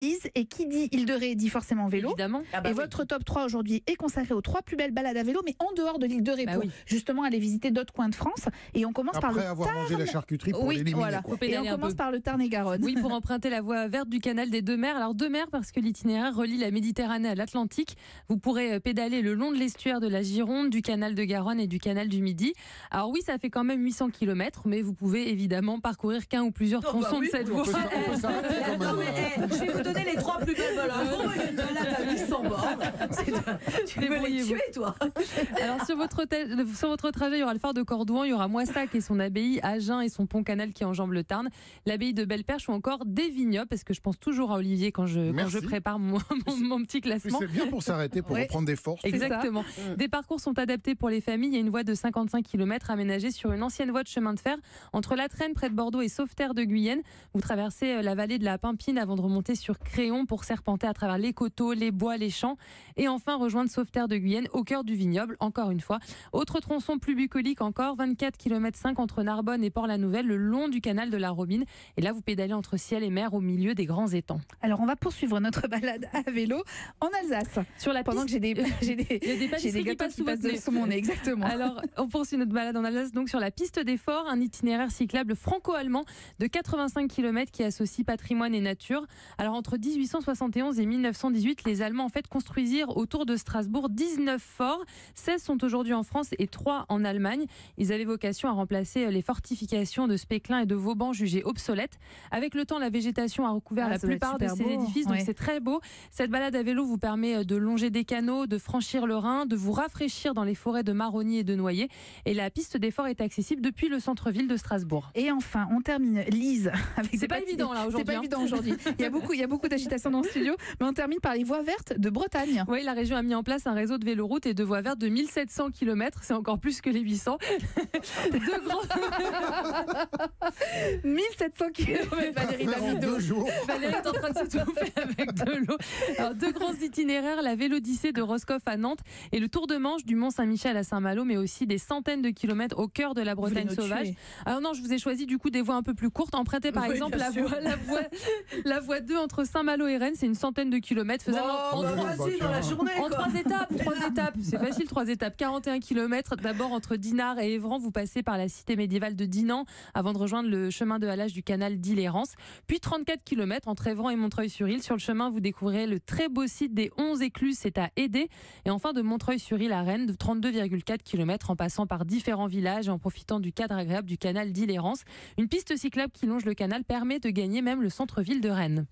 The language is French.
Lise, et qui dit Île de Ré dit forcément vélo. Évidemment. Et votre top 3 aujourd'hui est consacré aux 3 plus belles balades à vélo, mais en dehors de l'île de Ré, pour justement aller visiter d'autres coins de France. Et on commence par le Tarn. Après avoir mangé la charcuterie pour l'éliminer. Voilà. Et on commence par le Tarn et Garonne. Oui, pour emprunter la voie verte du canal des Deux Mers. Alors deux mers parce que l'itinéraire relie la Méditerranée à l'Atlantique. Vous pourrez pédaler le long de l'estuaire de la Gironde, du canal de Garonne et du canal du Midi. Alors oui, ça fait quand même 800 km, mais vous pouvez évidemment parcourir qu'un ou plusieurs tronçons de cette voie. Je vais vous donner les 3 plus belles balades. Une balade à 800 bornes. Tu veux les tuer, toi? Alors sur votre trajet, il y aura le phare de Cordouan, il y aura Moissac et son abbaye, Agen et son pont canal qui enjambe le Tarn, l'abbaye de Belle-Perche ou encore des vignobles, parce que je pense toujours à Olivier quand je prépare mon petit classement. C'est bien pour s'arrêter, pour reprendre des forces. Exactement. Des parcours sont adaptés pour les familles. Il y a une voie de 55 km aménagée sur une ancienne voie de chemin de fer entre La Trenne près de Bordeaux et Sauveterre de Guyenne. Vous traversez la vallée de la Pimpine avant de remonter sur Créon pour serpenter à travers les coteaux, les bois, les champs et enfin rejoindre Sauveterre de Guyenne au cœur du vignoble, encore une fois. Autre tronçon plus bucolique encore, 24 km 5 entre Narbonne et Port-la-Nouvelle, le long du canal de la Robine. Et là, vous pédalez entre ciel et mer au milieu des grands étangs. Alors, on va poursuivre notre balade à vélo en Alsace. Sur la Pendant que j'ai des gâteaux qui passent sous mon nez, exactement. Alors, on poursuit notre balade en Alsace donc sur la piste des Forts, un itinéraire cyclable franco-allemand de 85 km qui associe patrimoine et nature. Alors, entre 1871 et 1918, les Allemands en fait construisirent autour de Strasbourg 19 forts. 16 sont aujourd'hui en France et 3 en Allemagne. Ils avaient vocation à remplacer les fortifications de Spéclin et de Vauban jugées obsolètes. Avec le temps, la végétation a recouvert la plupart de ces édifices, donc c'est très beau. Cette balade à vélo vous permet de longer des canaux, de franchir le Rhin, de vous rafraîchir dans les forêts de marronniers et de noyers. Et la piste des Forts est accessible depuis le centre-ville de Strasbourg. Et enfin, on termine, Lise, avec c'est pas évident là aujourd'hui. C'est pas évident aujourd'hui. Il y a beaucoup d'agitation dans le studio, mais on termine par les voies vertes de Bretagne. Oui, la région a mis en place un réseau de véloroutes et de voies vertes de 1700 km. C'est encore plus que les 800. 1700 km, Valérie Damido. Valérie est en train de s'étouffer avec de l'eau. Alors, 2 grands itinéraires, la Vélodyssée de Roscoff à Nantes et le Tour de Manche du Mont-Saint-Michel à Saint-Malo, mais aussi des centaines de kilomètres au cœur de la Bretagne sauvage. Alors non, je vous ai choisi du coup des voies un peu plus courtes. Empruntez par exemple la voie 2 entre Saint-Malo et Rennes, c'est une centaine de kilomètres. Dans la journée. En 3 étapes. C'est facile, 3 étapes. 41 km. D'abord entre Dinard et Évran, vous passez par la cité médiévale de Dinan avant de rejoindre le chemin de halage du canal d'Ille-et-Rance. Puis 34 km entre Évran et Montreuil-sur-Île. Sur le chemin, vous découvrirez le très beau site des 11 écluses, c'est à Édé. Et enfin de Montreuil-sur-Île à Rennes, de 32,4 km en passant par différents villages et en profitant du cadre agréable du canal d'Ille-et-Rance. Une piste cyclable qui longe le canal permet de gagner même le centre-ville de Rennes.